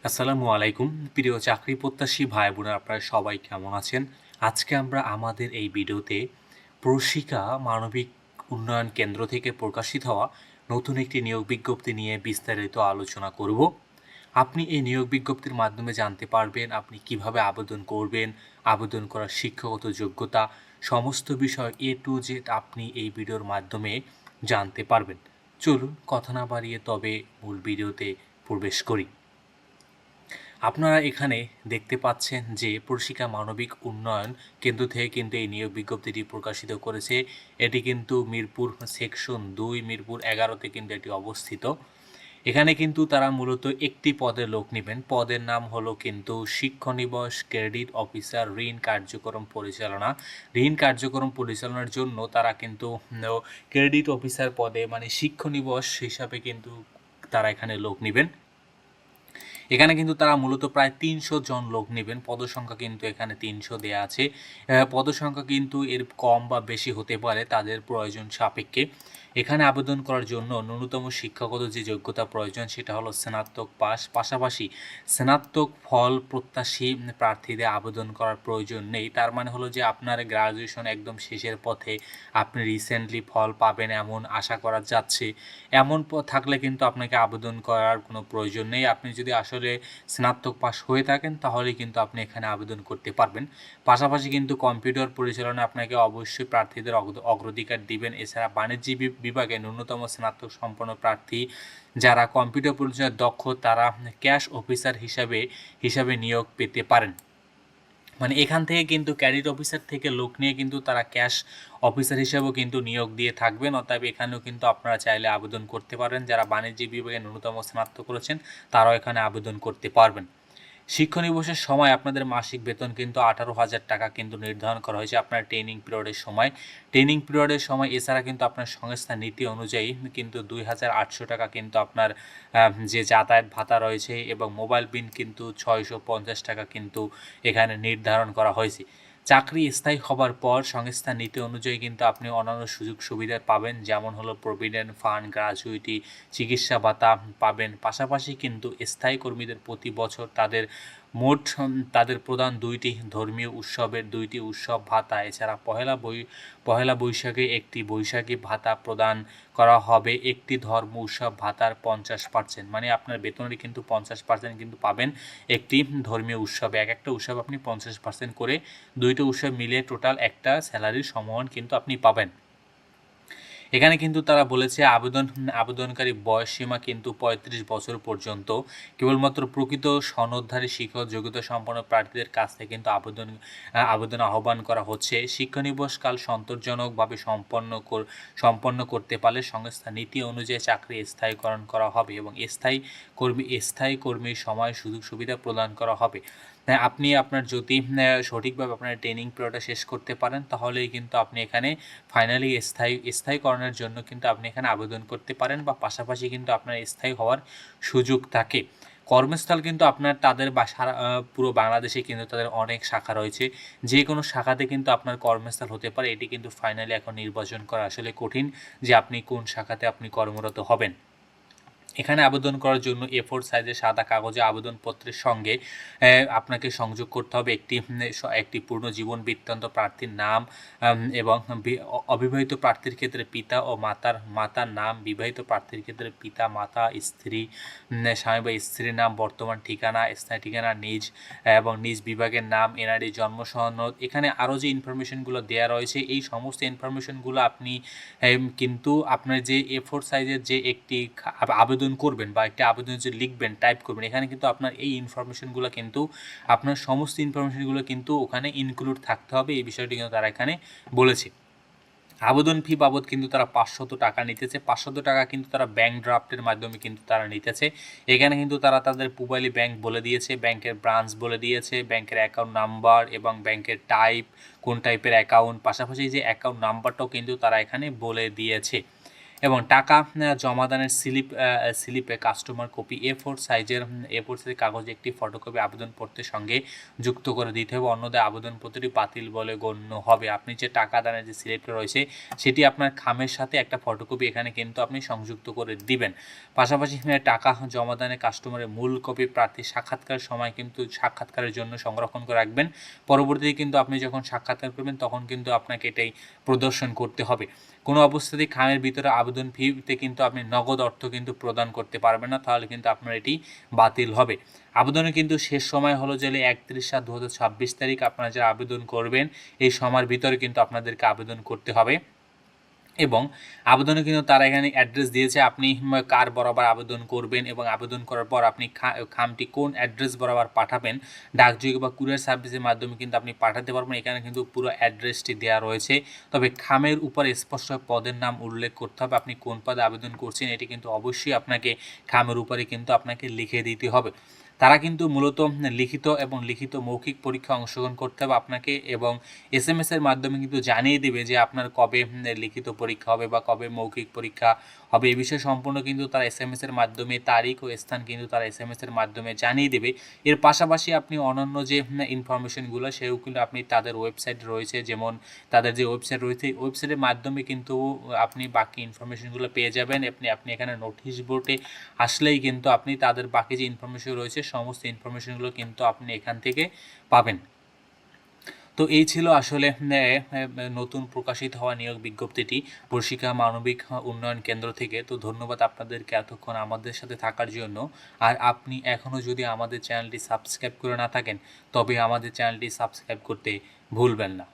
আসসালামু আলাইকুম প্রিয় চাকরি প্রত্যাশী ভাই বোনেরা আপনারা সবাই কেমন আছেন? আজকে আমরা আমাদের এই ভিডিওতে প্রশিকা মানবিক উন্নয়ন কেন্দ্র থেকে প্রকাশিত হওয়া নতুন একটি নিয়োগ বিজ্ঞপ্তি নিয়ে বিস্তারিত আলোচনা করব। আপনি এই নিয়োগ বিজ্ঞপ্তির মাধ্যমে জানতে পারবেন আপনি কিভাবে আবেদন করবেন, আবেদন করার শিক্ষাগত যোগ্যতা, সমস্ত বিষয় A to Z আপনি এই ভিডিওর মাধ্যমে জানতে পারবেন। চলুন কথা না বাড়িয়ে তবে মূল ভিডিওতে প্রবেশ করি। আপনারা এখানে দেখতে পাচ্ছেন যে প্রশিকা মানবিক উন্নয়ন কেন্দ্র থেকে কিন্তু এই নিয়োগ বিজ্ঞপ্তিটি প্রকাশিত করেছে। এটি কিন্তু মিরপুর সেকশন ২ মিরপুর ১১-তে কিন্তু এটি অবস্থিত। এখানে কিন্তু তারা মূলত একটি পদে লোক নেবেন। পদের নাম হলো কিন্তু শিক্ষানিবাস ক্রেডিট অফিসার ঋণ কার্যক্রম পরিচালনা। ঋণ কার্যক্রম পরিচালনার জন্য তারা কিন্তু ক্রেডিট অফিসার পদে মানে শিক্ষানিবাস হিসাবে কিন্তু তারা এখানে লোক নেবেন। এখানে কিন্তু তারা মূলত প্রায় ৩০০ জন লোক নেবেন। পদসংখ্যা কিন্তু এখানে ৩০০ দেয়া আছে। পদসংখ্যা কিন্তু এর কম বা বেশি হতে পারে তাদের প্রয়োজন সাপেক্ষে। এখানে আবেদন করার জন্য ন্যূনতম শিক্ষাগত যে যোগ্যতা প্রয়োজন সেটা হলো স্নাতক পাস। পাশাপাশি স্নাতক ফল প্রত্যাশী প্রার্থীদের আবেদন করার প্রয়োজন নেই। তার মানে হলো যে আপনার গ্র্যাজুয়েশন একদম শেষের পথে, আপনি রিসেন্টলি ফল পাবেন এমন আশা করা যাচ্ছে। এমন থাকলে কিন্তু আপনাকে আবেদন করার কোনো প্রয়োজন নেই। আপনি যদি আসলে স্নাতক পাস হয়ে থাকেন তাহলেই কিন্তু আপনি এখানে আবেদন করতে পারবেন। পাশাপাশি কিন্তু কম্পিউটার পরিচালনায় আপনাকে অবশ্যই প্রার্থীদের অগ্রাধিকার দিবেন। এছাড়া বাণিজ্যিক বিভাগে ন্যূনতম স্নাতক সম্পন্ন প্রার্থী যারা কম্পিউটার পরিচালনায় দক্ষ তারা ক্যাশ অফিসার হিসাবে নিয়োগ পেতে পারেন। মানে এখান থেকে কিন্তু ক্যাডেট অফিসার থেকে লোক নিয়ে কিন্তু তারা ক্যাশ অফিসার হিসেবেও কিন্তু নিয়োগ দিয়ে থাকবেন। অতএব এখানেও কিন্তু আপনারা চাইলে আবেদন করতে পারেন। যারা বাণিজ্যিক বিভাগে ন্যূনতম স্নাতক করেছেন তারাও এখানে আবেদন করতে পারবেন। শিক্ষানিবাসের সময় আপনাদের মাসিক বেতন কিন্তু ১৮,০০০ টাকা কিন্তু নির্ধারণ করা হয়েছে আপনার ট্রেনিং পিরিয়ডের সময়। ট্রেনিং পিরিয়ডের সময় এছাড়া কিন্তু আপনার সংস্থার নীতি অনুযায়ী কিন্তু ২,৮০০ টাকা কিন্তু আপনার যে যাতায়াত ভাতা রয়েছে এবং মোবাইল বিল কিন্তু ৬৫০ টাকা কিন্তু এখানে নির্ধারণ করা হয়েছে। চাকরি স্থায়ী হবার পর সংস্থার নীতি অনুযায়ী কিন্তু আপনি অন্যান্য সুযোগ সুবিধা পাবেন, যেমন হলো প্রভিডেন্ট ফান্ড, গ্র্যাচুইটি, চিকিৎসা ভাতা পাবেন। পাশাপাশি কিন্তু স্থায়ী কর্মীদের প্রতি বছর তাদের প্রধান ২টি ধর্মীয় উৎসবের ২টি উৎসব ভাতা, এছাড়া পহেলা বৈশাখে একটি বৈশাখী ভাতা প্রদান করা হবে। একটি ধর্ম উৎসব ভাতার ৫০%, মানে আপনার বেতনের কিন্তু ৫০% কিন্তু পাবেন একটি ধর্মীয় উৎসবে। একটা উৎসব আপনি ৫০% করে ২টো উৎসব মিলিয়ে টোটাল একটা স্যালারির সমমান কিন্তু আপনি পাবেন। এখানে কিন্তু তারা বলেছে আবেদনকারী বয়সসীমা কিন্তু ৩৫ বছর পর্যন্ত। কেবলমাত্র প্রকৃত সনদধারী শিক্ষক যোগ্যতা সম্পন্ন প্রার্থীদের কাছ থেকে কিন্তু আবেদন আহ্বান করা হচ্ছে। শিক্ষানিবাসকাল সন্তোষজনকভাবে সম্পন্ন করতে পারলে সংস্থা নীতি অনুযায়ী চাকরি স্থায়ীকরণ করা হবে এবং স্থায়ী কর্মীর সময় সুযোগ সুবিধা প্রদান করা হবে। আপনি আপনার যদি সঠিকভাবে আপনার ট্রেনিং পিরিয়ডটা শেষ করতে পারেন তাহলেই কিন্তু আপনি এখানে ফাইনালি স্থায়ীকরণের জন্য কিন্তু আপনি এখানে আবেদন করতে পারেন বা পাশাপাশি কিন্তু আপনার স্থায়ী হওয়ার সুযোগ থাকে। কর্মস্থল কিন্তু আপনার তাদের বা সারা পুরো বাংলাদেশে কিন্তু তাদের অনেক শাখা রয়েছে। যে কোনো শাখাতে কিন্তু আপনার কর্মস্থল হতে পারে। এটি কিন্তু ফাইনালি এখন নির্বাচন করা আসলে কঠিন যে আপনি কোন শাখাতে আপনি কর্মরত হবেন। এখানে আবেদন করার জন্য A4 সাইজের সাদা কাগজে আবেদনপত্রের সঙ্গে আপনাকে সংযোগ করতে হবে একটি পূর্ণ জীবন বৃত্তান্ত, প্রার্থীর নাম এবং অবিবাহিত প্রার্থীর ক্ষেত্রে পিতা ও মাতার নাম, বিবাহিত প্রার্থীর ক্ষেত্রে পিতা, মাতা, স্ত্রী, স্বামী বা স্ত্রীর নাম, বর্তমান ঠিকানা, স্থায়ী ঠিকানা, নিজ বিভাগের নাম, NID, জন্ম সনদ। এখানে আরও যে ইনফরমেশনগুলো দেওয়া রয়েছে এই সমস্ত ইনফরমেশনগুলো আপনি কিন্তু আপনার যে A4 সাইজের যে একটি আবেদন করবেন বা একটি আবেদন যে লিখবেন, টাইপ করবেন, এখানে কিন্তু আপনার এই ইনফরমেশনগুলো কিন্তু আপনার সমস্ত ইনফরমেশনগুলো কিন্তু ওখানে ইনক্লুড থাকতে হবে। এই বিষয়টি কিন্তু তারা এখানে বলেছে। আবেদন ফি বাবদ কিন্তু তারা ৫০০ টাকা নিতেছে। ৫০০ টাকা কিন্তু তারা ব্যাংক ড্রাফটের মাধ্যমে কিন্তু তারা নিতেছে। এখানে কিন্তু তারা তাদের পুবালি ব্যাংক বলে দিয়েছে, ব্যাংকের ব্রাঞ্চ বলে দিয়েছে, ব্যাংকের অ্যাকাউন্ট নাম্বার এবং ব্যাংকের কোন টাইপের অ্যাকাউন্ট, পাশাপাশি যে অ্যাকাউন্ট নাম্বারটাও কিন্তু তারা এখানে বলে দিয়েছে। এবং টাকা জমাদানের স্লিপে কাস্টমার কপি A4 সাইজের কাগজে একটি ফটোকপি আবেদনপত্রের সঙ্গে যুক্ত করে দিতে হবে, অন্যথায় আবেদনপত্রটি বাতিল বলে গণ্য হবে। আপনি যে টাকা দানের যে স্লিপটা রয়েছে সেটি আপনার খামের সাথে একটা ফটোকপি এখানে কিন্তু আপনি সংযুক্ত করে দিবেন। পাশাপাশি টাকা জমাদানে কাস্টমারের মূল কপি প্রার্থী সাক্ষাৎকারের সময় কিন্তু সাক্ষাৎকারের জন্য সংরক্ষণ করে রাখবেন। পরবর্তীতে কিন্তু আপনি যখন সাক্ষাৎকার করবেন তখন কিন্তু আপনাকে এটাই প্রদর্শন করতে হবে। কোনো অবস্থাতেই খামের ভিতরে আবেদন ফিতে কিন্তু আপনি নগদ অর্থ কিন্তু প্রদান করতে পারবেন না, তাহলে কিন্তু আপনার এটি বাতিল হবে। আবেদনের কিন্তু শেষ সময় হলো যে 31/7/2026 তারিখ। আপনারা যারা আবেদন করবেন এই সময়ের ভিতরে কিন্তু আপনাদেরকে আবেদন করতে হবে। এবং আবেদনে কিন্তু তারা এখানে অ্যাড্রেস দিয়েছে, আপনি কার বরাবর আবেদন করবেন এবং আবেদন করার পর আপনি খামটি কোন অ্যাড্রেস বরাবর পাঠাবেন, ডাকযোগে বা কুরিয়ার সার্ভিসের মাধ্যমে কিন্তু আপনি পাঠাতে পারবেন। এখানে কিন্তু পুরো অ্যাড্রেসটি দেওয়া রয়েছে। তবে খামের উপর স্পষ্ট পদের নাম উল্লেখ করতে হবে, আপনি কোন পদে আবেদন করছেন এটি কিন্তু অবশ্যই আপনাকে খামের উপরে কিন্তু আপনাকে লিখে দিতে হবে। তারা কিন্তু মূলত লিখিত মৌখিক পরীক্ষা অংশগ্রহণ করতে হবে আপনাকে, এবং SMS এর মাধ্যমে কিন্তু জানিয়ে দেবে যে আপনার কবে লিখিত পরীক্ষা হবে বা কবে মৌখিক পরীক্ষা হবে। এই বিষয়ে সম্পূর্ণ কিন্তু তারা SMS এর মাধ্যমে তারিখ ও স্থান কিন্তু তারা SMS এর মাধ্যমে জানিয়ে দেবে। এর পাশাপাশি আপনি অন্যান্য যে ইনফরমেশনগুলো সেও কিন্তু আপনি তাদের ওয়েবসাইট রয়েছে, যেমন তাদের যে ওয়েবসাইট রয়েছে এই ওয়েবসাইটের মাধ্যমে কিন্তু আপনি বাকি ইনফরমেশনগুলো পেয়ে যাবেন। আপনি এখানে নোটিশ বোর্ডে আসলেই কিন্তু আপনি তাদের বাকি যে ইনফরমেশন রয়েছে সমস্ত ইনফরমেশনগুলো কিন্তু আপনি এখান থেকে পাবেন। তো এই ছিল আসলে নতুন প্রকাশিত হওয়া নিয়োগ বিজ্ঞপ্তিটি প্রশিক্ষা মানবিক উন্নয়ন কেন্দ্র থেকে। তো ধন্যবাদ আপনাদেরকে এতক্ষণ আমাদের সাথে থাকার জন্য। আর আপনি এখনও যদি আমাদের চ্যানেলটি সাবস্ক্রাইব করে না থাকেন তবে আমাদের চ্যানেলটি সাবস্ক্রাইব করতে ভুলবেন না।